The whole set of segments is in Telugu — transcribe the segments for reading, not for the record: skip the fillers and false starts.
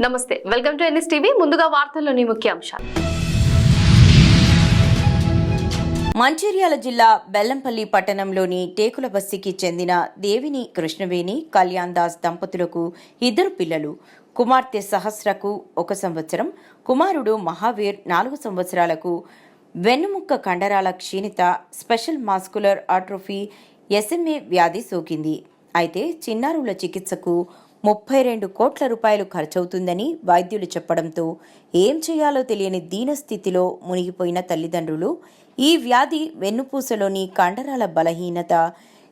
నమస్తే, వెల్కమ్ టు ఎన్ఎస్ టీవీ. ముందుగా వార్తల్లోని ముఖ్యాంశాలు. మంచిర్యాల జిల్లా బెల్లంపల్లి పట్టణంలోని టేకుల బస్తీకి చెందిన దేవిని కృష్ణవేణి కళ్యాణ్ దాస్ దంపతులకు 2 పిల్లలు. కుమార్తె సహస్రకు 1 సంవత్సరం, కుమారుడు మహావీర్ 4 సంవత్సరాలకు వెన్నుముక్క కండరాల క్షీణత, స్పెషల్ మాస్కులర్ ఆట్రోఫీ SMA వ్యాధి సోకింది. అయితే చిన్నారుల చికిత్సకు 32 కోట్ల రూపాయలు ఖర్చవుతుందని వైద్యులు చెప్పడంతో ఏం చేయాలో తెలియని దీనస్థితిలో మునిగిపోయిన తల్లిదండ్రులు ఈ వ్యాధి వెన్నుపూసలోని కండరాల బలహీనత,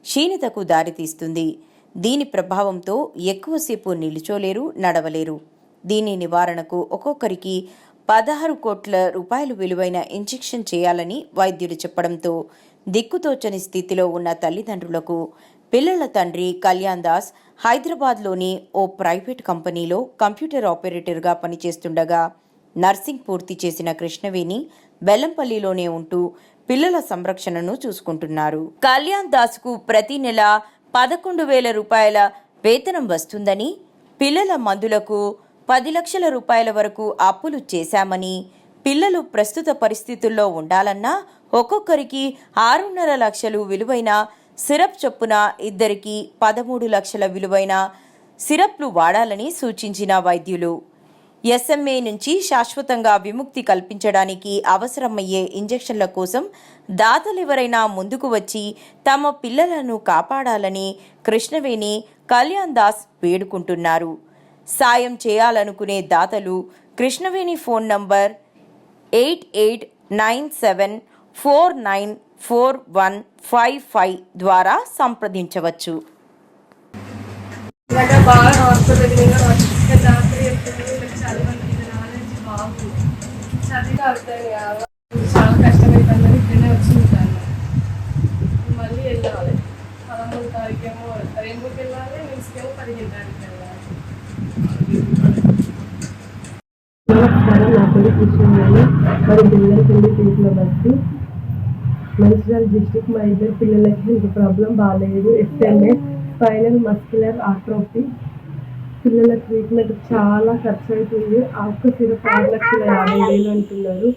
క్షీణతకు దారితీస్తుంది. దీని ప్రభావంతో ఎక్కువసేపు నిలుచోలేరు, నడవలేరు. దీని నివారణకు ఒక్కొక్కరికి 16 కోట్ల రూపాయలు విలువైన ఇంజెక్షన్ చేయాలని వైద్యులు చెప్పడంతో దిక్కుతోచని స్థితిలో ఉన్న తల్లిదండ్రులకు పిల్లల తండ్రి కళ్యాణ్ దాస్ హైదరాబాద్లోని ఓ ప్రైవేట్ కంపెనీలో కంప్యూటర్ ఆపరేటర్గా పనిచేస్తుండగా నర్సింగ్ పూర్తి చేసిన కృష్ణవేణి బెల్లంపల్లిలోనే ఉంటూ పిల్లల సంరక్షణను చూసుకుంటున్నారు. కళ్యాణ్ దాస్కు ప్రతి నెల 11,000 రూపాయల వేతనం వస్తుందని, పిల్లల మందులకు 10 లక్షల రూపాయల వరకు అప్పులు చేశామని, పిల్లలు ప్రస్తుత పరిస్థితుల్లో ఉండాలన్నా ఒక్కొక్కరికి 6.5 లక్షలు విలువైన సిరప్ చొప్పున ఇద్దరికి 13 లక్షల విలువైన సిరప్లు వాడాలని సూచించిన వైద్యులు SMA నుంచి శాశ్వతంగా విముక్తి కల్పించడానికి అవసరమయ్యే ఇంజెక్షన్ల కోసం దాతలెవరైనా ముందుకు వచ్చి తమ పిల్లలను కాపాడాలని కృష్ణవేణి కళ్యాణ్ దాస్ వేడుకుంటున్నారు. సాయం చేయాలనుకునే దాతలు కృష్ణవేణి ఫోన్ నంబర్ 8897494155 ద్వారా సంప్రదించవచ్చు. చాలా కష్టమైందని ఇక్కడనే వచ్చింది సార్. మళ్ళీ వెళ్ళాలి 13 తారీఖేమో రేంబుకి వెళ్ళాలి, నిమ్స్కేమో 15 తారీఖు వెళ్ళాలి. నమస్కారం, నా పేరు కృష్ణవేణి. మరి బెల్లంపల్లి టేకుల బస్తీ, మంచిర్యాల డిస్టిక్. మా 2 పిల్లలకి హెల్త్ ప్రాబ్లం బాగాలేదు. SMA spinal muscular atrophy. పిల్లల ట్రీట్మెంట్ చాలా ఖర్చు అవుతుంది. ఒక్క సిరప్ 6,50,000 అంటున్నారు.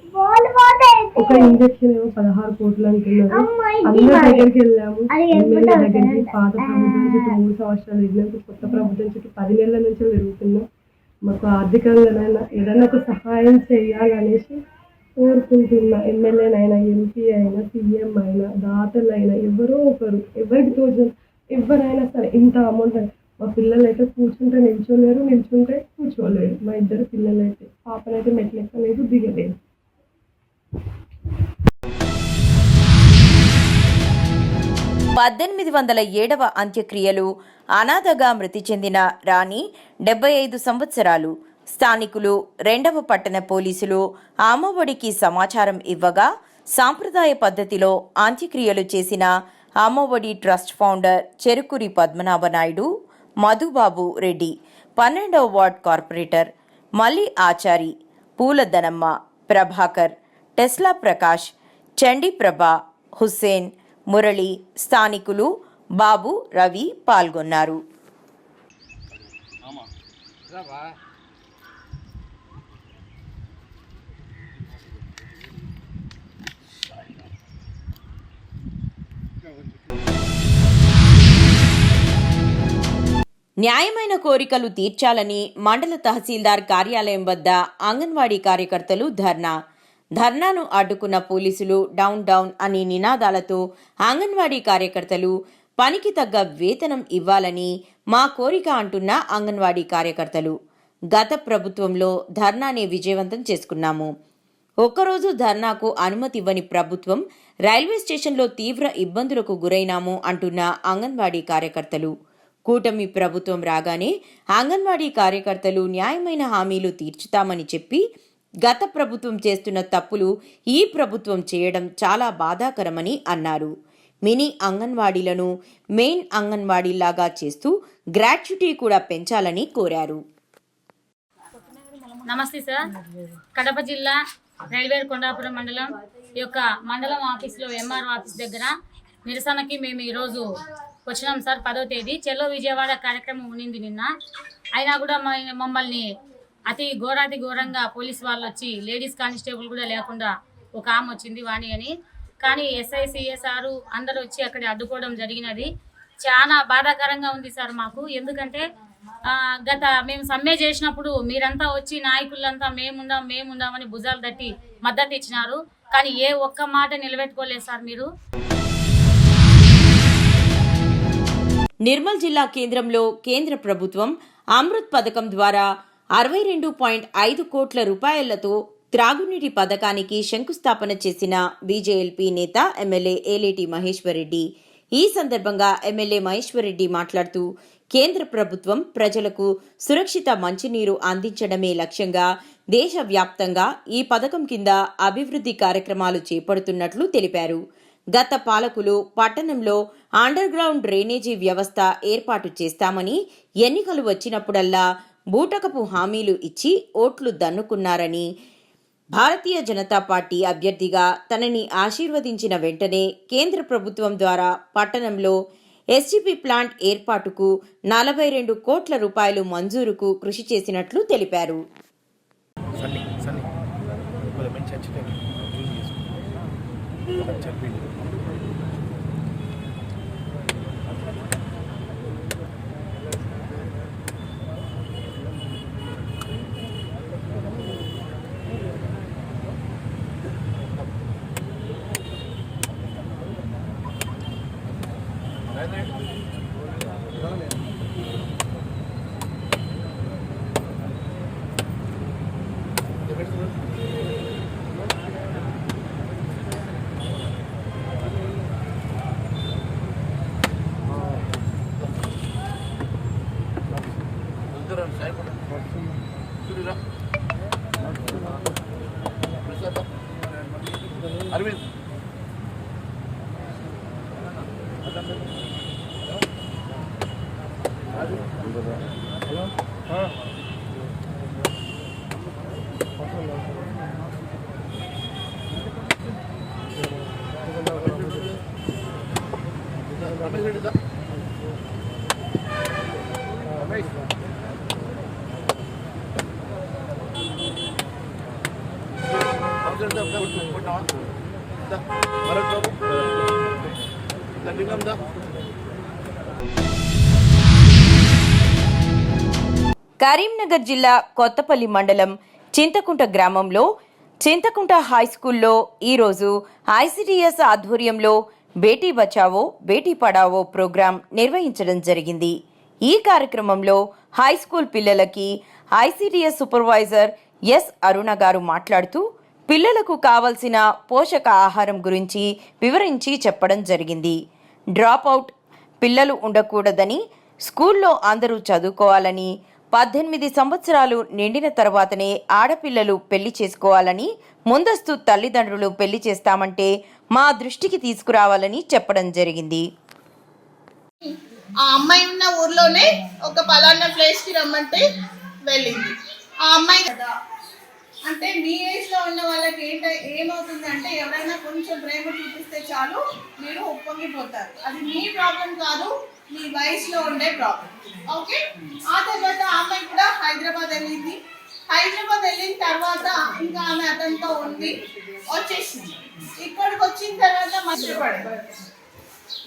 ఒక ఇంజక్షన్ ఏమో 16 కోట్లు అంటున్నారు. అందరి దగ్గరికి వెళ్ళాము, ఎమ్మెల్యే దగ్గరికి. పాత ప్రభుత్వం చుట్టూ 3 సంవత్సరాలు వెళ్ళినాం, కొత్త ప్రభుత్వం చుట్టూ 10 నెలల నుంచి తిరుగుతున్నాం. మాకు ఆర్థికంగానైనా ఏదైనా ఒక సహాయం చేయాలనేసి కోరుకుంటున్నా. ఎమ్మెల్యేనైనా, ఎంపీ అయినా, CM అయినా, దాతలైనా ఎవరో ఒకరు, ఎవరికి తోచిన ఎవరైనా సరే ఇంత అమౌంట్. మా పిల్లలు అయితే కూర్చుంటే నిల్చోలేరు, నిల్చుంటే కూర్చోలేరు. మా 2 పిల్లలైతే, పాపనైతే మెట్లు ఎక్కలేదు, దిగలేదు. వ అంత్యక్రియలు. అనాథగా మృతి చెందిన రాణి 75 సంవత్సరాలు. స్థానికులు, 2వ పట్టణ పోలీసులు అమ్మఒడికి సమాచారం ఇవ్వగా సాంప్రదాయ పద్ధతిలో అంత్యక్రియలు చేసిన అమ్మఒడి ట్రస్ట్ ఫౌండర్ చెరుకురి పద్మనాభనాయుడు, మధుబాబు రెడ్డి, 12వ ward corporator Malli Achari, Pooladanamma, Prabhakar, Tesla Prakash, Chandi Prabha, Hussain, Murali, స్థానికులు బాబు, రవి పాల్గొన్నారు. న్యాయమైన కోరికలు తీర్చాలని మండల తహసీల్దార్ కార్యాలయం వద్ద అంగన్వాడీ కార్యకర్తలు ధర్నాను అడ్డుకున్న పోలీసులు డౌన్ డౌన్ అనే నినాదాలతో అంగన్వాడీ కార్యకర్తలు పనికి తగ్గ వేతనం ఇవ్వాలని మా కోరిక అంటున్న అంగన్వాడీ కార్యకర్తలు గత ప్రభుత్వంలో ధర్నాని విజయవంతం చేసుకున్నాము. ఒక్కరోజు ధర్నాకు అనుమతి ఇవ్వని ప్రభుత్వం, రైల్వే స్టేషన్లో తీవ్ర ఇబ్బందులకు గురైనాము అంటున్న అంగన్వాడీ కార్యకర్తలు. కూటమి ప్రభుత్వం రాగానే అంగన్వాడీ కార్యకర్తలు న్యాయమైన హామీలు తీర్చుతామని చెప్పి గత ప్రభుత్వం చేస్తున్న తప్పులు ఈ ప్రభుత్వం చేయడం చాలా బాధాకరమని అన్నారు. మినీ అంగన్వాడీలను మెయిన్ అంగన్వాడీలాగా చేస్తూ గ్రాట్యుటీ కూడా పెంచాలని కోరారు. నమస్తే సార్. కడప జిల్లా రైల్వే కొండాపురం మండలం యొక్క మండలం ఆఫీసులో MRO ఆఫీస్ దగ్గర నిరసనకి మేము ఈరోజు వచ్చినాం సార్. 10వ తేదీ చెల్లో విజయవాడ కార్యక్రమం ఉన్నింది నిన్న. అయినా కూడా మమ్మల్ని అతి ఘోరంగా పోలీస్ వాళ్ళు వచ్చి లేడీస్ కానిస్టేబుల్ కూడా లేకుండా ఒక ఆమె వచ్చింది వాణి అని. కానీ ఎస్ఐ సిఎస్ఆర్ అందరూ వచ్చి అక్కడ అడ్డుకోవడం జరిగినది. చాలా బాధాకరంగా ఉంది సార్ మాకు. ఎందుకంటే మేము సమ్మె చేసినప్పుడు మీరంతా వచ్చి నాయకులంతా మేముందామని భుజాలు తట్టి మద్దతు ఇచ్చినారు. కానీ ఏ ఒక్క మాట నిలబెట్టుకోలేదు సార్ మీరు. నిర్మల్ జిల్లా కేంద్రంలో కేంద్ర ప్రభుత్వం అమృత్ పథకం ద్వారా 62.5 కోట్ల రూపాయలతో త్రాగునీటి పథకానికి శంకుస్థాపన చేసిన బీజేఎల్పీ నేత ఎమ్మెల్యే ఏలేటి మహేశ్వర్ రెడ్డి. ఈ సందర్భంగా ఎమ్మెల్యే మహేశ్వర్ రెడ్డి మాట్లాడుతూ కేంద్ర ప్రభుత్వం ప్రజలకు సురక్షిత మంచినీరు అందించడమే లక్ష్యంగా దేశవ్యాప్తంగా ఈ పథకం కింద అభివృద్ధి కార్యక్రమాలు చేపడుతున్నట్లు తెలిపారు. గత పాలకులు పట్టణంలో అండర్ గ్రౌండ్ డ్రైనేజీ వ్యవస్థ ఏర్పాటు చేస్తామని ఎన్నికలు వచ్చినప్పుడల్లా బూటకపు హామీలు ఇచ్చి ఓట్లు దన్నుకున్నారని, భారతీయ జనతా పార్టీ అభ్యర్థిగా తనని ఆశీర్వదించిన వెంటనే కేంద్ర ప్రభుత్వం ద్వారా పట్టణంలో ఎస్టీపీ ప్లాంట్ ఏర్పాటుకు 42 కోట్ల రూపాయలు మంజూరుకు కృషి చేసినట్లు తెలిపారు. అరవింద్ కరీంనగర్ జిల్లా కొత్తపల్లి మండలం చింతకుంట గ్రామంలో చింతకుంట హైస్కూల్లో ఈరోజు ఐసిడిఎస్ ఆధ్వర్యంలో బేటీ బచావో బేటీ పడావో ప్రోగ్రాం నిర్వహించడం జరిగింది. ఈ కార్యక్రమంలో హైస్కూల్ పిల్లలకి ఐసిడిఎస్ సూపర్వైజర్ ఎస్ అరుణ గారు మాట్లాడుతూ పిల్లలకు కావలసిన పోషక ఆహారం గురించి వివరించి చెప్పడం జరిగింది. డ్రాప్ అవుట్ పిల్లలు ఉండకూడదని, స్కూల్లో అందరూ చదువుకోవాలని, 18 సంవత్సరాలు నిండిన తర్వాతనే ఆడపిల్లలు పెళ్లి చేసుకోవాలని, ముందస్తు తల్లిదండ్రులు పెళ్లి చేస్తామంటే మా దృష్టికి తీసుకురావాలని చెప్పడం జరిగింది. ఆ అమ్మాయి ఉన్న ఊర్లోనే ఒక పలానా ప్లేస్కి రమ్మంటే వెళ్ళింది. ఆ అమ్మాయి కదా అంటే మీ ఏజ్లో ఉన్న వాళ్ళకి ఏమవుతుందంటే ఎవరైనా కొంచెం ప్రేమ చూపిస్తే చాలు మీరు ఒప్పొంగిపోతారు. అది మీ ప్రాబ్లం కాదు, మీ వయసులో ఉండే ప్రాబ్లం. ఓకే, ఆ తర్వాత అమ్మాయి కూడా హైదరాబాద్ వెళ్ళింది. హైదరాబాద్ వెళ్ళిన తర్వాత ఇంకా ఆమె అతనితో ఉంది, వచ్చేసింది. ఇక్కడికి వచ్చిన తర్వాత మర్చిపడే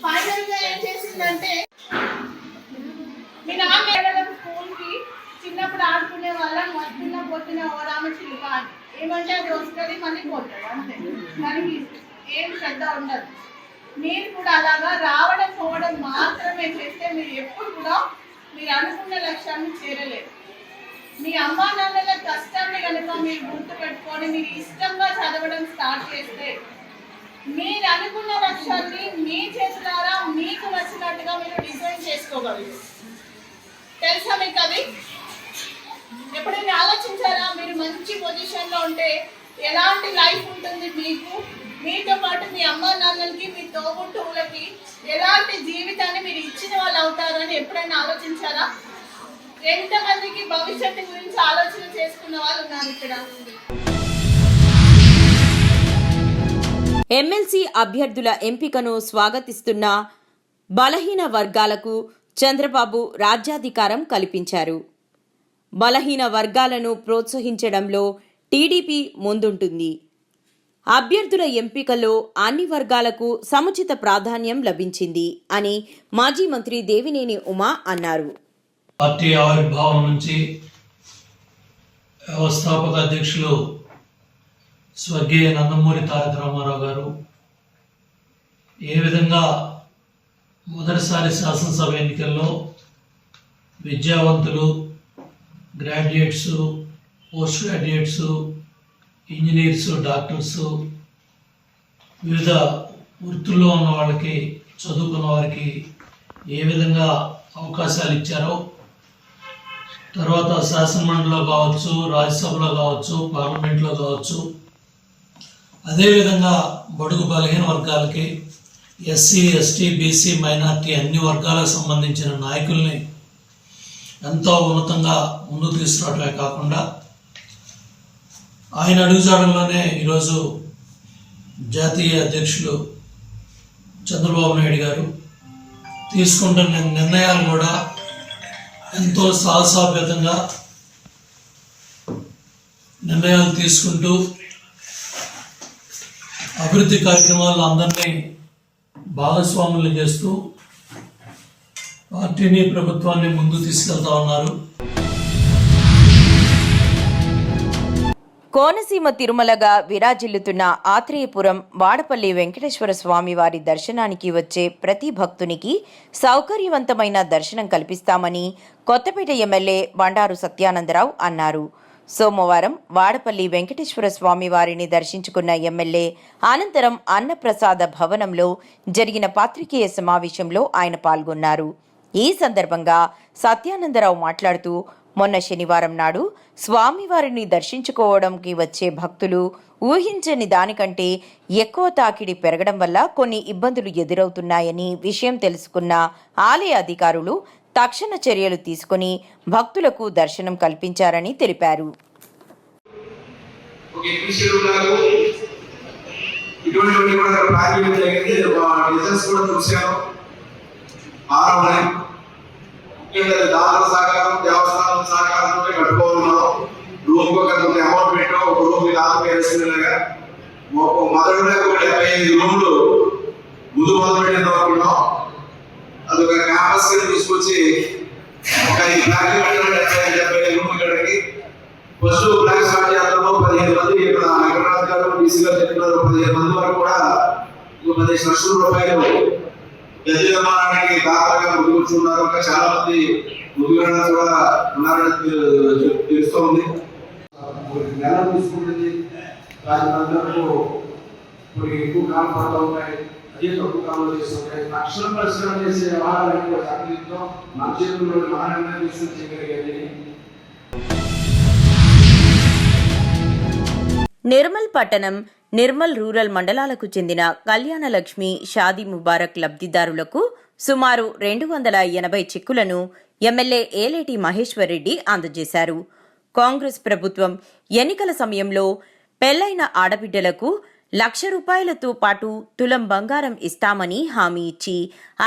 ఫైనల్గా ఏం చేసిందంటే, మీ నాన్న స్కూల్కి చిన్నప్పుడు ఆడుకునే వాళ్ళం వస్తున్న పోతున్న ఓరామ చిలుక అని ఏమంటే అది వస్తుంది మళ్ళీ పోతుంది, అంతే. దానికి ఏం శ్రద్ధ ఉండదు. మీరు కూడా అలాగా రావడం పోవడం మాత్రమే చేస్తే మీరు ఎప్పుడు కూడా మీరు అనుకున్న లక్ష్యాన్ని చేరలేరు. మీ అమ్మా నాన్నల కష్టాన్ని కనుక మీరు గుర్తు పెట్టుకొని మీరు ఇష్టంగా చదవడం స్టార్ట్ చేస్తే మీరు అనుకున్న లక్ష్యాన్ని మీ చేతులారా మీకు నచ్చినట్టుగా మీరు డిజైన్ చేసుకోగలరు. తెలుసా మీకు అది? ఎప్పుడైనా ఆలోచించారా? మీరు మంచి పొజిషన్లో ఉంటే ఎలాంటి లైఫ్ ఉంటుంది మీకు, మీతో పాటు మీ అమ్మ నాన్నలకి, మీ తోబుట్టువులకి ఎలాంటి జీవితాన్ని మీరు ఇచ్చిన వాళ్ళు అవుతారని ఎప్పుడైనా ఆలోచించారా? ఎంతమందికి భవిష్యత్తు గురించి ఆలోచన చేసుకున్న వాళ్ళు ఉన్నారు ఇక్కడ? ఎమ్మెల్సీ అభ్యర్థుల ఎంపికను స్వాగతిస్తున్న బలహీన వర్గాలకు చంద్రబాబు రాజ్యాధికారం కల్పించారు. బలహీన వర్గాలను ప్రోత్సహించడంలో టీడీపీ ముందుంటుంది. అభ్యర్థుల ఎంపికలో అన్ని వర్గాలకు సముచిత ప్రాధాన్యం లభించింది అని మాజీ మంత్రి దేవినేని ఉమా అన్నారు. పార్టీ ఆవిర్భావం నుంచి వ్యవస్థాపక అధ్యక్షులు స్వర్గీయ నందమూరి తారక రామారావు గారు ఏ విధంగా మొదటిసారి శాసనసభ ఎన్నికల్లో విద్యావంతులు, graduates, post graduates, engineers, doctors, వివిధ వృత్తుల్లో ఉన్న వాళ్ళకి, చదువుకున్న వారికి ఏ విధంగా అవకాశాలు ఇచ్చారో, తర్వాత శాసనమండలిలో కావచ్చు, రాజ్యసభలో కావచ్చు, పార్లమెంట్లో కావచ్చు, అదేవిధంగా బడుగు బలహీన వర్గాలకి, ఎస్సీ, ఎస్టీ, బీసీ, మైనార్టీ అన్ని వర్గాలకు సంబంధించిన నాయకుల్ని ఎంతో ఉన్నతంగా ముందుకు తీసుకురావడమే కాకుండా ఆయన అడుగుజాడల్లోనే ఈరోజు జాతీయ అధ్యక్షులు చంద్రబాబు నాయుడు గారు తీసుకుంటున్న నిర్ణయాలు కూడా ఎంతో సాహసాభ్యతంగా నిర్ణయాలు తీసుకుంటూ అభివృద్ధి కార్యక్రమాల్లో అందరినీ భాగస్వాములు చేస్తూ పార్టీని, ప్రభుత్వాన్ని ముందుకు తీసుకెళ్తా ఉన్నారు. కోనసీమ తిరుమలగా విరాజిల్లుతున్న ఆత్రేయపురం వాడపల్లి వెంకటేశ్వర స్వామి వారి దర్శనానికి వచ్చే ప్రతి భక్తునికి సౌకర్యవంతమైన దర్శనం కల్పిస్తామని కొత్తపేట ఎమ్మెల్యే బండారు సత్యానందరావు అన్నారు. సోమవారం వాడపల్లి వెంకటేశ్వర స్వామి వారిని దర్శించుకున్న ఎమ్మెల్యే అనంతరం అన్నప్రసాద భవనంలో జరిగిన పాత్రికేయ సమావేశంలో ఆయన పాల్గొన్నారు. ఈ సందర్భంగా సత్యానందరావు మాట్లాడుతూ మొన్న శనివారం నాడు స్వామివారిని దర్శించుకోవడానికి వచ్చే భక్తులు ఊహించని దానికంటే ఎక్కువ తాకిడి పెరగడం వల్ల కొన్ని ఇబ్బందులు ఎదురవుతున్నాయని విషయం తెలుసుకున్న ఆలయ అధికారులు తక్షణ చర్యలు తీసుకుని భక్తులకు దర్శనం కల్పించారని తెలిపారు. దాతల సహకారం, దేవస్థానం సహకారంతో కట్టుకోవాలన్నాం. రూమ్ ఒక అమౌంట్ పెట్టాం. ఒక రూమ్ ఆత్మీయగా మొదటి 75 రూములు ముందు మొదలు పెట్టిన అనుకున్నాం. అదొక క్యాంపస్ కింద తీసుకొచ్చి ఒక 5 బ్లాక్లు కట్టాలి. 75 రూములు ఇక్కడికి ఫస్ట్ బ్లాక్ స్టార్ట్ చేద్దాము. 15 మంది ఇక్కడ వెంకటరాజు గారు డీసీ గారు చెప్తున్నారు. 15 మంది వరకు కూడా 15 లక్షల రూపాయలు గది నిర్మాణానికి దాతలుగా ముందు కూర్చున్నారు. చాలా మంది ముందుగా కూడా ఉన్నారని తెలుస్తూ ఉంది. నెల తీసుకుంటుంది. రాజమండ్రులకు కొన్ని ఎక్కువ కాలం పడుతూ ఉంటాయి. అదే తక్కువ కాలంలో చేస్తుంటాయి. లక్షల పరిశ్రమ చేసే వ్యవహారాన్ని కూడా తగ్గించడం మన చేతుల్లో మహానంగా తీసుకుని చేయగలిగేది. నిర్మల్ పట్టణం, నిర్మల్ రూరల్ మండలాలకు చెందిన కళ్యాణలక్ష్మి, షాదీ ముబారక్ లబ్ధిదారులకు సుమారు 280 చెక్కులను ఎమ్మెల్యే ఏలేటి మహేశ్వర్ రెడ్డి అందజేశారు. కాంగ్రెస్ ప్రభుత్వం ఎన్నికల సమయంలో పెళ్లైన ఆడబిడ్డలకు ₹1,00,000తో పాటు తులం బంగారం ఇస్తామని హామీ ఇచ్చి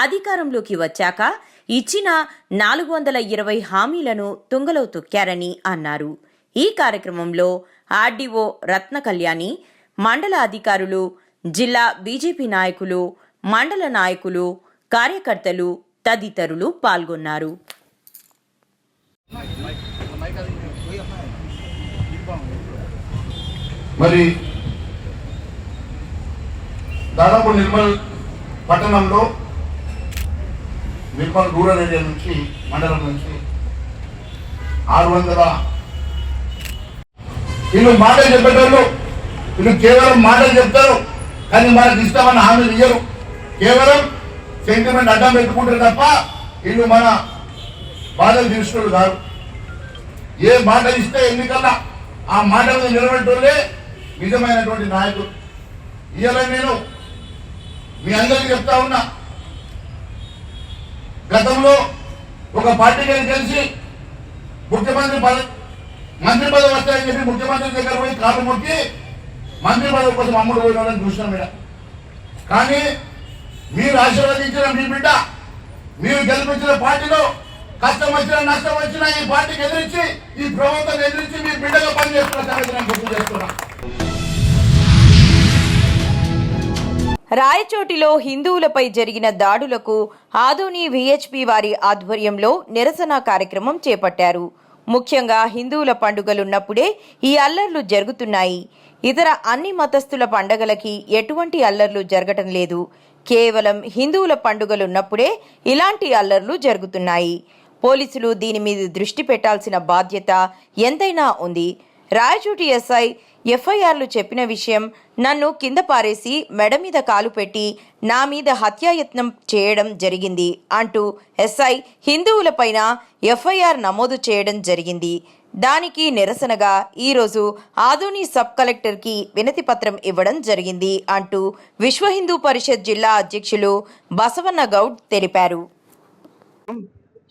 అధికారంలోకి వచ్చాక ఇచ్చిన 420 హామీలను తుంగలో తొక్కారని అన్నారు. ఈ కార్యక్రమంలో ఆర్డీఓ రత్న కళ్యాణి, మండల అధికారులు, జిల్లా బీజేపీ నాయకులు, మండల నాయకులు, కార్యకర్తలు తదితరులు పాల్గొన్నారు. మరి దాదాపు నిర్మల్ పట్టణంలో, నిర్మల్ రూరల్ ఏరియా నుంచి, మండలం నుంచి 600 వీళ్ళు మాటలు చెప్పేటోళ్ళు. వీళ్ళు కేవలం మాటలు చెప్తారు, కానీ మనకు ఇష్టమని హామీలు ఇయ్యరు. కేవలం సెంటిమెంట్ అడ్డం పెట్టుకుంటారు తప్ప వీళ్ళు మన బాధలు తీర్చుకోరు కాదు. ఏ మాట ఇస్తే ఎన్నికల్లా ఆ మాట మీద నిలబెట్టోళ్ళే నిజమైనటువంటి నాయకులు. ఇవాళ నేను మీ అందరికీ చెప్తా ఉన్నా, గతంలో ఒక పార్టీకి కలిసి ముఖ్యమంత్రి మంత్రి పదవి వస్తాయని చెప్పి ముఖ్యమంత్రి దగ్గర పోయి కాలు మొక్కి మంత్రి పదవి కోసం అమ్ముడు పోయిన వాళ్ళని చూసినాం మీద. కానీ మీరు ఆశీర్వదించిన మీ బిడ్డ, మీరు గెలిపించిన పార్టీలో కష్టం వచ్చినా నష్టం వచ్చినా ఈ పార్టీకి ఎదిరించి ఈ ప్రభుత్వం ఎదిరించి మీ బిడ్డగా పనిచేస్తున్న సంగతి నేను గుర్తు చేస్తున్నా. రాయచోటిలో హిందువులపై జరిగిన దాడులకు ఆదోని విహెచ్పి వారి ఆధ్వర్యంలో నిరసన కార్యక్రమం చేపట్టారు. ముఖ్యంగా హిందువుల పండుగలున్నప్పుడే ఈ అల్లర్లు జరుగుతున్నాయి. ఇతర అన్ని మతస్థుల పండగలకి ఎటువంటి అల్లర్లు జరగటం లేదు. కేవలం హిందువుల పండుగలున్నప్పుడే ఇలాంటి అల్లర్లు జరుగుతున్నాయి. పోలీసులు దీని మీద దృష్టి పెట్టాల్సిన బాధ్యత ఎంతైనా ఉంది. రాయచోటి ఎస్ఐ ఎఫ్ఐఆర్లు చెప్పిన విషయం నన్ను కింద పారేసి మెడ మీద కాలు పెట్టి నా మీద హత్యాయత్నం చేయడం జరిగింది అంటూ ఎస్ఐ హిందువులపైన ఎఫ్ఐఆర్ నమోదు చేయడం జరిగింది. దానికి నిరసనగా ఈరోజు ఆదోని సబ్ కలెక్టర్కి వినతి పత్రం ఇవ్వడం జరిగింది అంటూ విశ్వ హిందూ పరిషత్ జిల్లా అధ్యక్షులు బసవన్న గౌడ్ తెలిపారు.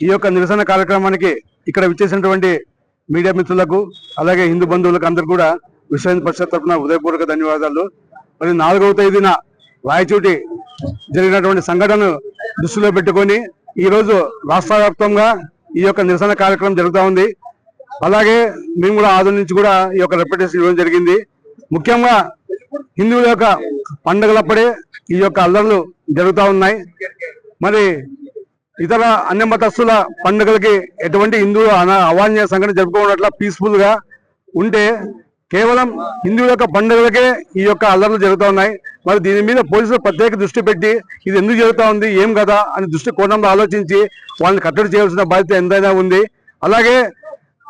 ఈ యొక్క నిరసన కార్యక్రమానికి ఇక్కడ విచ్చేసినటువంటి మీడియా మిత్రులకు అలాగే హిందూ బంధువులకు అందరూ కూడా విశ్వ హిందూ పరిషత్ తరఫున హృదయపూర్వక ధన్యవాదాలు. మరి 4వ తేదీన రాయచోటి జరిగినటువంటి సంఘటనను దృష్టిలో పెట్టుకొని ఈరోజు రాష్ట్ర వ్యాప్తంగా ఈ యొక్క నిరసన కార్యక్రమం జరుగుతూ ఉంది. అలాగే మేము కూడా ఆదోని నుంచి కూడా ఈ యొక్క రిప్రజెంటేషన్ ఇవ్వడం జరిగింది. ముఖ్యంగా హిందువుల యొక్క పండుగలప్పుడే ఈ యొక్క అల్లర్లు జరుగుతూ ఉన్నాయి. మరి ఇతర అన్య మతస్థుల పండుగలకి ఎటువంటి హిందువులు అవాంఛనీయ సంఘటన జరుపుకోవట్ల పీస్ఫుల్ గా ఉంటే కేవలం హిందువుల యొక్క పండుగలకే ఈ యొక్క అల్లర్లు జరుగుతూ ఉన్నాయి. మరి దీని మీద పోలీసులు ప్రత్యేక దృష్టి పెట్టి ఇది ఎందుకు జరుగుతూ ఉంది ఏం కదా అని దృష్టి కోణంలో ఆలోచించి వాళ్ళని కట్టడి చేయాల్సిన బాధ్యత ఎంతైనా ఉంది. అలాగే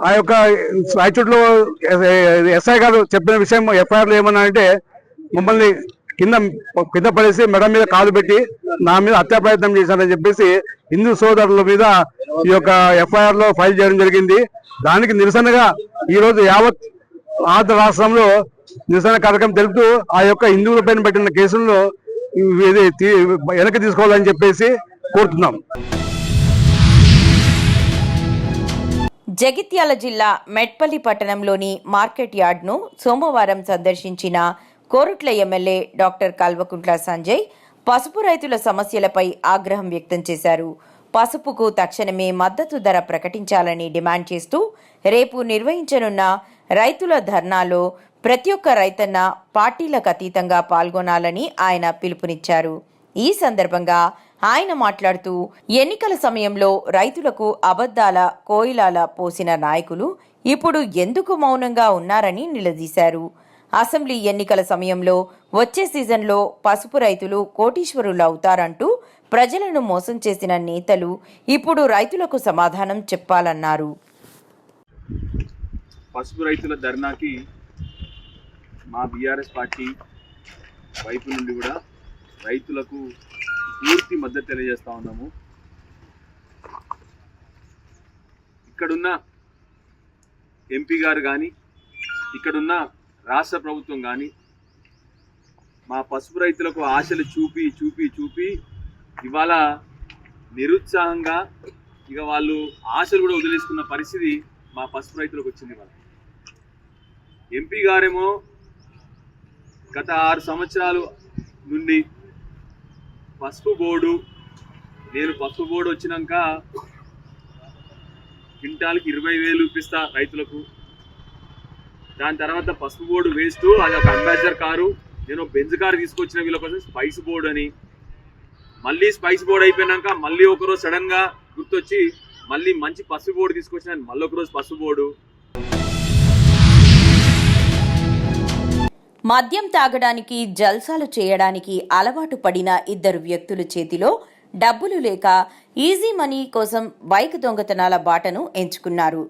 ఆ యొక్క రాయచోటిలో ఎస్ఐ గారు చెప్పిన విషయం ఎఫ్ఐఆర్లో ఏమన్నా అంటే మమ్మల్ని కింద పడేసి మెడ మీద కాలు పెట్టి నా మీద హత్యా ప్రయత్నం చేశారని చెప్పేసి హిందూ సోదరుల మీద ఈ యొక్క ఎఫ్ఐఆర్ లో ఫైల్ చేయడం జరిగింది. దానికి నిరసనగా ఈ రోజు యావత్ ఆంధ్ర రాష్ట్రంలో నిరసన కార్యక్రమం తెలుపుతూ ఆ యొక్క హిందువుల పైన పెట్టిన కేసులను వెనక్కి తీసుకోవాలని చెప్పేసి కోరుతున్నాం. జగిత్యాల జిల్లా మెట్పల్లి పట్టణంలోని మార్కెట్ యార్డ్ను సోమవారం సందర్శించిన కోరుట్ల ఎమ్మెల్యే డాక్టర్ కల్వకుంట్ల సంజయ్ పసుపు రైతుల సమస్యలపై ఆగ్రహం వ్యక్తం చేశారు. పసుపుకు తక్షణమే మద్దతు ధర ప్రకటించాలని డిమాండ్ చేస్తూ రేపు నిర్వహించనున్న రైతుల ధర్నాలో ప్రతి ఒక్క రైతన్న పార్టీలకు అతీతంగా పాల్గొనాలని ఆయన పిలుపునిచ్చారు. ఈ సందర్భంగా ఆయన మాట్లాడుతూ ఎన్నికల సమయంలో రైతులకు అబద్ధాల కోయిలాల పోసిన నాయకులు ఇప్పుడు ఎందుకు మౌనంగా ఉన్నారని నిలదీశారు. అసెంబ్లీ ఎన్నికల సమయంలో వచ్చే సీజన్లో పసుపు రైతులు కోటీశ్వరులు అవుతారంటూ ప్రజలను మోసం చేసిన నేతలు ఇప్పుడు రైతులకు సమాధానం చెప్పాలన్నారు. పసుపు రైతుల ధర్నాకి మా బీఆర్ఎస్ పార్టీ వైపు నుండి కూడా రైతులకు పూర్తి మద్దతు తెలియజేస్తా ఉన్నాము. ఇక్కడున్న ఎంపీ గారు కానీ ఇక్కడున్న రాష్ట్ర ప్రభుత్వం కానీ మా పసుపు రైతులకు ఆశలు చూపి చూపి చూపి ఇవాళ నిరుత్సాహంగా ఇక వాళ్ళు ఆశలు కూడా వదిలేసుకున్న పరిస్థితి మా పసుపు రైతులకు వచ్చింది. వాళ్ళ ఎంపీ గారేమో గత 6 సంవత్సరాల నుండి పసుపు బోర్డు వచ్చినాక క్వింటాల్కి 20,000 ఇప్పిస్తా రైతులకు. దాని తర్వాత పసుపు బోర్డు వేస్తూ అది ఒక అంబాసిడర్ కారు, నేను బెంజ్ కారు తీసుకొచ్చిన వీళ్ళ కోసం స్పైస్ బోర్డు అని. మళ్ళీ స్పైస్ బోర్డు అయిపోయినాక మళ్ళీ ఒకరోజు సడన్గా గుర్తొచ్చి మళ్ళీ మంచి పసుపు బోర్డు తీసుకొచ్చిన మళ్ళీ ఒకరోజు పసుపు బోర్డు. మద్యం తాగడానికి జల్సాలు చేయడానికి అలవాటు పడిన 2 వ్యక్తుల చేతిలో డబ్బులు లేక ఈజీ మనీ కోసం బైక్ దొంగతనాల బాటను ఎంచుకున్నారు.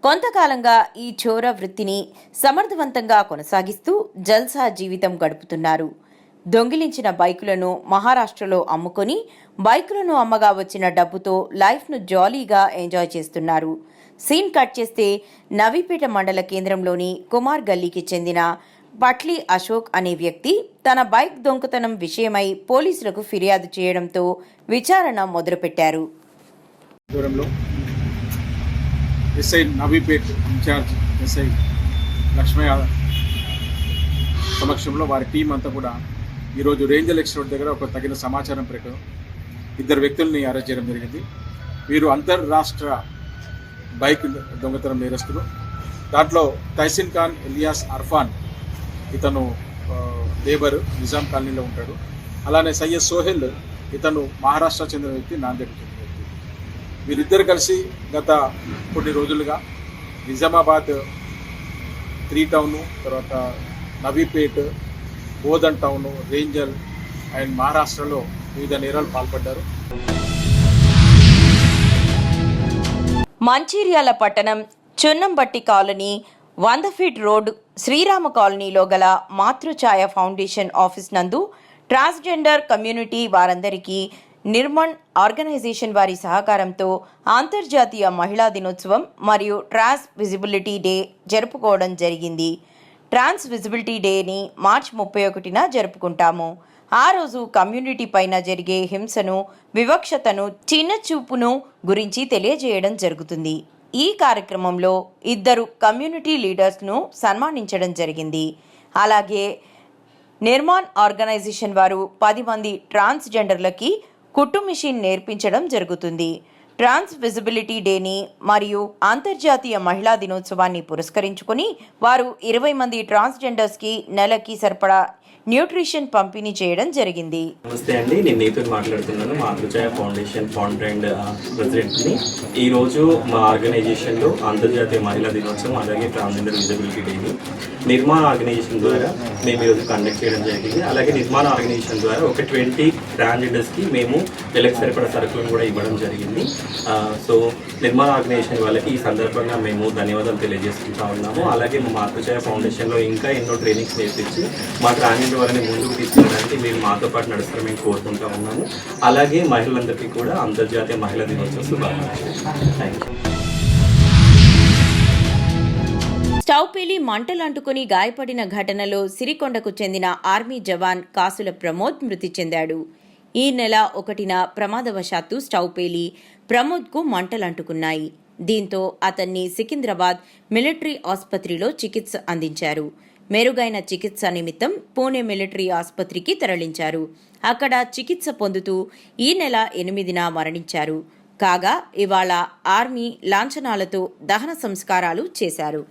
కొంతకాలంగా ఈ చోర వృత్తిని సమర్థవంతంగా కొనసాగిస్తూ జల్సా జీవితం గడుపుతున్నారు. దొంగిలించిన బైకులను మహారాష్ట్రలో అమ్ముకొని బైకులను అమ్మగా వచ్చిన డబ్బుతో లైఫ్ను జాలీగా ఎంజాయ్ చేస్తున్నారు. సీన్ కట్ చేస్తే నవీపేట మండల కేంద్రంలోని కుమార్ గల్లీకి చెందిన పట్లీ అశోక్ అనే వ్యక్తి తన బైక్ దొంగతనం విషయమై పోలీసులకు ఫిర్యాదు చేయడంతో విచారణ మొదలుపెట్టారు. SI Navipet in charge SI Lakshmaiah సమక్షంలో వారి టీం అంతా కూడా ఈరోజు రేంజ్ ఎలక్షన్ దగ్గర ఒక తగిన సమాచారం ప్రకారం 2 వ్యక్తుల్ని అరెస్ట్ చేయడం జరిగింది. వీరు అంతర్రాష్ట్ర బైక్ దొంగతనం నేరస్తులు. దాంట్లో తైసిన్ ఖాన్ ఎలియాస్ అర్ఫాన్, ఇతను లేబర్, నిజాం కాలనీలో ఉంటాడు. అలానే సయ్యద్ సోహెల్, ఇతను మహారాష్ట్ర చెందిన వ్యక్తి, నాందేడ్ చెందిన వ్యక్తి. వీరిద్దరు కలిసి గత కొన్ని రోజులుగా నిజామాబాద్ 3 టౌన్, తర్వాత నవీపేట్, బోధన్ టౌన్, రేంజల్ అండ్ మహారాష్ట్రలో వివిధ నేరాలు పాల్పడ్డారు. మంచిర్యాల పట్టణం చున్నంబట్టి కాలనీ 100 ఫీట్ రోడ్ శ్రీరామ కాలనీలో గల మాతృఛాయ ఫౌండేషన్ ఆఫీస్ నందు ట్రాన్స్జెండర్ కమ్యూనిటీ వారందరికీ నిర్మణ్ ఆర్గనైజేషన్ వారి సహకారంతో అంతర్జాతీయ మహిళా దినోత్సవం మరియు ట్రాన్స్ విజిబిలిటీ డే జరుపుకోవడం జరిగింది. ట్రాన్స్ విజిబిలిటీ డేని మార్చి 31న జరుపుకుంటాము. ఆ రోజు కమ్యూనిటీ పైన జరిగే హింసను, వివక్షతను, చిన్నచూపును గురించి తెలియజేయడం జరుగుతుంది. ఈ కార్యక్రమంలో 2 కమ్యూనిటీ లీడర్స్ను సన్మానించడం జరిగింది. అలాగే నిర్మాణ్ ఆర్గనైజేషన్ వారు 10 మంది ట్రాన్స్జెండర్లకి కుట్టు మిషన్ నేర్పించడం జరుగుతుంది. ట్రాన్స్ విజిబిలిటీ డేని మరియు అంతర్జాతీయ మహిళా దినోత్సవాన్ని పురస్కరించుకొని వారు 20 మంది ట్రాన్స్జెండర్స్కి నెలకి సరిపడా న్యూట్రిషన్ పంపిణీ చేయడం జరిగింది. నమస్తే అండి, నేను నీతో మాట్లాడుతున్నాను. Matruchhaya foundation founder and ప్రెసిడెంట్ని. ఈరోజు మా ఆర్గనైజేషన్లో అంతర్జాతీయ మహిళా దినోత్సవం అలాగే ట్రాన్స్జెండర్ విజిబిలిటీ డేని నిర్మాణ ఆర్గనైజేషన్ ద్వారా మేము ఈరోజు కండక్ట్ చేయడం జరిగింది. అలాగే నిర్మాణ ఆర్గనైజేషన్ ద్వారా ఒక 20 ట్రాన్స్జెండర్స్కి మేము నెలకు సరిపడా సరుకులను కూడా ఇవ్వడం జరిగింది. సో నిర్మాణ ఆర్గనైజేషన్ వాళ్ళకి ఈ సందర్భంగా మేము ధన్యవాదాలు తెలియజేసుకుంటా ఉన్నాము. అలాగే మా మాతృఛాయ ఫౌండేషన్లో ఇంకా ఎన్నో ట్రైనింగ్స్ నేర్పించి మా ట్రాన్స్జెండర్ వారిని ముందుకు తీసుకెళ్ళడానికి మీరు మాతో పాటు నడుస్తారని మేము కోరుకుంటా ఉన్నాము. అలాగే మహిళలందరికీ కూడా అంతర్జాతీయ మహిళా దినోత్సవ శుభాకాంక్షలు. Thank you. స్టవ్ పేలి మంటలంటుకుని గాయపడిన ఘటనలో సిరికొండకు చెందిన ఆర్మీ జవాన్ కాసుల ప్రమోద్ మృతి చెందాడు. ఈ నెల 1న ప్రమాదవశాత్తు స్టవ్ పేలి ప్రమోద్కు మంటలంటుకున్నాయి. దీంతో అతన్ని సికింద్రాబాద్ మిలిటరీ ఆసుపత్రిలో చికిత్స అందించారు. మెరుగైన చికిత్స నిమిత్తం పూణే మిలిటరీ ఆసుపత్రికి తరలించారు. అక్కడ చికిత్స పొందుతూ ఈ నెల 8న మరణించారు. కాగా ఇవాళ ఆర్మీ లాంఛనాలతో దహన సంస్కారాలు చేశారు.